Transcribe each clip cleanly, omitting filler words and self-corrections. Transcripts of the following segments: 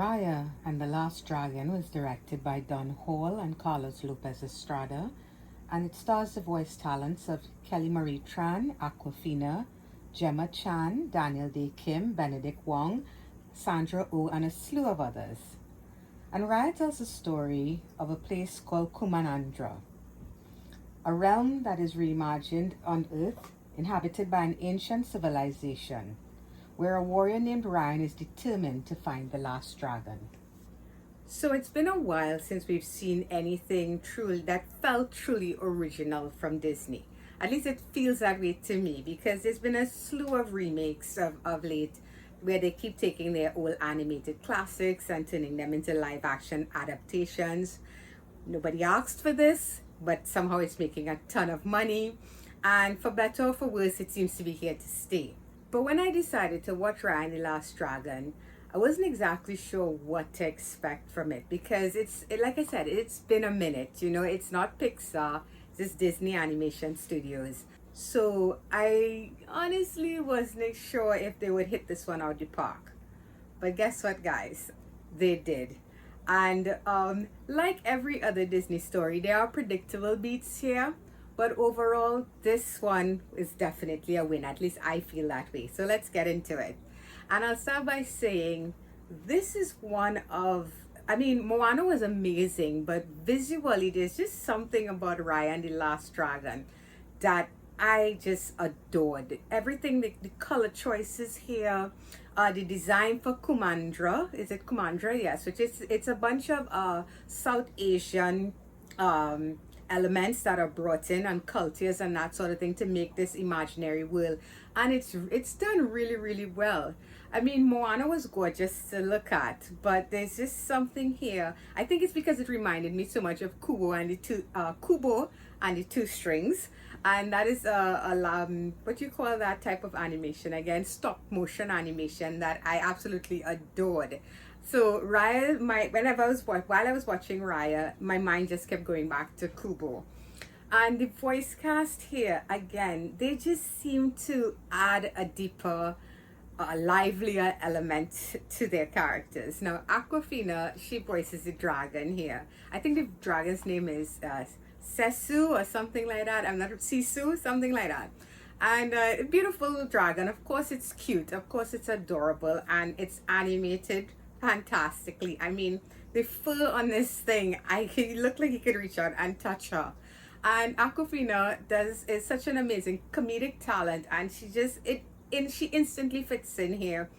Raya and the Last Dragon was directed by Don Hall and Carlos Lopez Estrada, and it stars the voice talents of Kelly Marie Tran, Aquafina, Gemma Chan, Daniel Day Kim, Benedict Wong, Sandra Oh, and a slew of others. And Raya tells the story of a place called Kumanandra, a realm that is reimagined on Earth, inhabited by an ancient civilization, where a warrior named Ryan is determined to find the last dragon. So it's been a while since we've seen anything truly that felt truly original from Disney. At least it feels that way to me, because there's been a slew of remakes of late where they keep taking their old animated classics and turning them into live action adaptations. Nobody asked for this, but somehow it's making a ton of money, and for better or for worse, it seems to be here to stay. But when I decided to watch Raya and the Last Dragon, I wasn't exactly sure what to expect from it, because like I said, it's been a minute. It's not Pixar, it's Disney Animation Studios. So I honestly wasn't sure if they would hit this one out the park. But guess what, guys? They did. And like every other Disney story, there are predictable beats here. But overall, this one is definitely a win. At least I feel that way. So let's get into it. And I'll start by saying this is Moana was amazing, but visually, there's just something about Raya and the Last Dragon that I just adored. Everything, the color choices here, the design for Kumandra. Is it Kumandra? Yes, which is, it's a bunch of South Asian elements that are brought in, and cultures and that sort of thing, to make this imaginary world. And it's done really, really well. Moana was gorgeous to look at, but there's just something here. I think it's because it reminded me so much of Kubo and the two strings. And that is what you call that type of animation again, stop motion animation, that I absolutely adored. So Raya, while I was watching Raya, my mind just kept going back to Kubo. And the voice cast here, again, they just seem to add a deeper, livelier element to their characters. Now, Aquafina, she voices the dragon here. I think the dragon's name is Sesu or something like that. I'm not Sisu, something like that. And a beautiful dragon. Of course, it's cute. Of course, it's adorable, and it's animated fantastically. The fur on this thing, he looked like he could reach out and touch her. And Aquafina is such an amazing comedic talent, and she instantly fits in here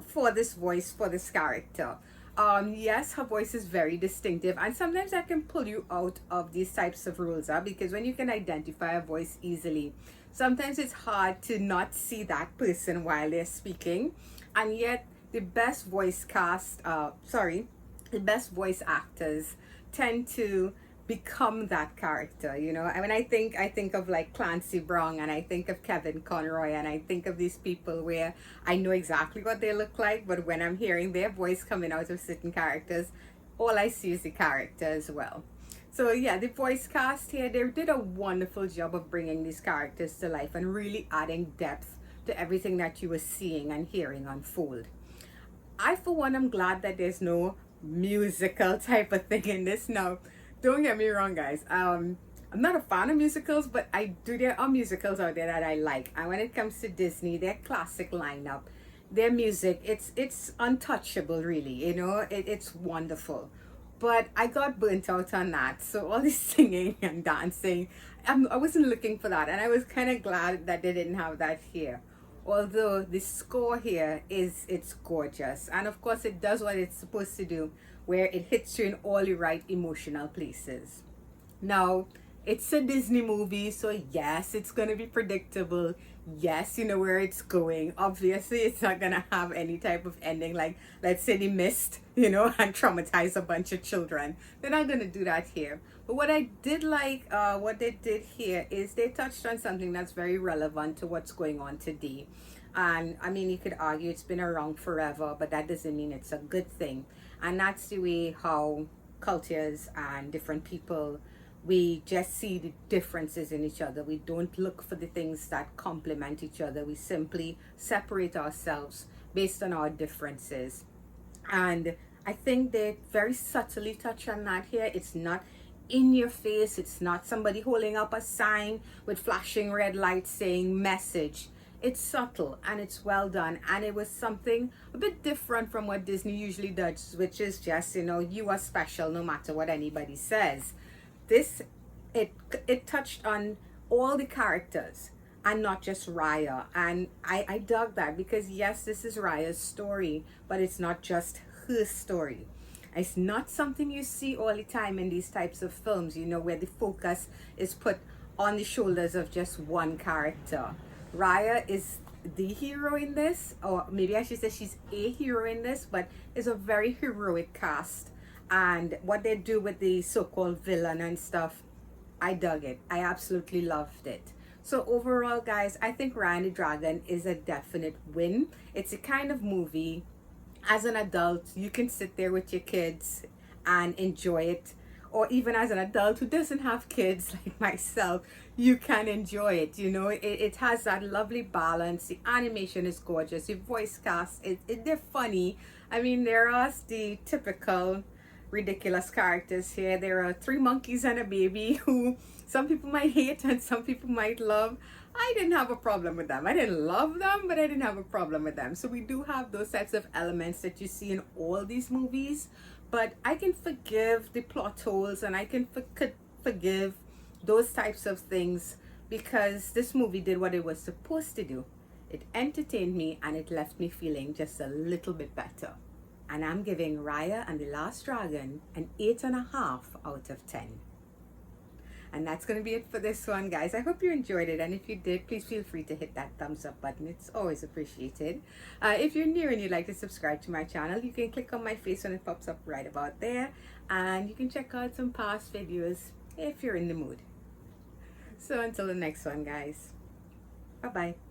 for this voice, for this character. Yes, her voice is very distinctive, and sometimes that can pull you out of these types of roles, because when you can identify a voice easily, sometimes it's hard to not see that person while they're speaking. And yet the best voice actors tend to become that character. I think of like Clancy Brown, and I think of Kevin Conroy, and I think of these people where I know exactly what they look like, but when I'm hearing their voice coming out of certain characters, all I see is the character as well. So yeah, the voice cast here, they did a wonderful job of bringing these characters to life and really adding depth to everything that you were seeing and hearing unfold. I, for one, am glad that there's no musical type of thing in this. Now, don't get me wrong, guys. I'm not a fan of musicals, but there are musicals out there that I like. And when it comes to Disney, their classic lineup, their music, it's untouchable, really. It's wonderful. But I got burnt out on that. So all this singing and dancing, I wasn't looking for that. And I was kind of glad that they didn't have that here. Although the score here it's gorgeous. And of course, it does what it's supposed to do, where it hits you in all the right emotional places. Now, it's a Disney movie, so yes, it's going to be predictable. Yes, you know where it's going. Obviously, it's not going to have any type of ending like, let's say, The Mist, and traumatize a bunch of children. They're not going to do that here. But what I did like, what they did here, is they touched on something that's very relevant to what's going on today. And you could argue it's been around forever, but that doesn't mean it's a good thing. And that's the way how cultures and different people, we just see the differences in each other. We don't look for the things that complement each other. We simply separate ourselves based on our differences. And I think they very subtly touch on that here. It's not in your face. It's not somebody holding up a sign with flashing red lights saying message. It's subtle and it's well done, and it was something a bit different from what Disney usually does, which is just, you are special no matter what anybody says. This, it it touched on all the characters and not just Raya. And I dug that because yes, this is Raya's story, but it's not just her story. It's not something you see all the time in these types of films, where the focus is put on the shoulders of just one character. Raya is the hero in this, or maybe I should say she's a hero in this, but it's a very heroic cast. And what they do with the so-called villain and stuff, I dug it. I absolutely loved it. So overall, guys, I think Raya and the Dragon is a definite win. It's a kind of movie, as an adult, you can sit there with your kids and enjoy it. Or even as an adult who doesn't have kids like myself, you can enjoy it. It has that lovely balance. The animation is gorgeous. The voice cast, they're funny. I mean, there are the typical ridiculous characters here. There are three monkeys and a baby who some people might hate and some people might love. I didn't have a problem with them. I didn't love them, but I didn't have a problem with them. So we do have those types of elements that you see in all these movies, but I can forgive the plot holes and I can forgive those types of things because this movie did what it was supposed to do. It entertained me and it left me feeling just a little bit better. And I'm giving Raya and the Last Dragon an 8.5 out of 10. And that's going to be it for this one, guys. I hope you enjoyed it. And if you did, please feel free to hit that thumbs up button. It's always appreciated. If you're new and you'd like to subscribe to my channel, you can click on my face when it pops up right about there. And you can check out some past videos if you're in the mood. So until the next one, guys. Bye-bye.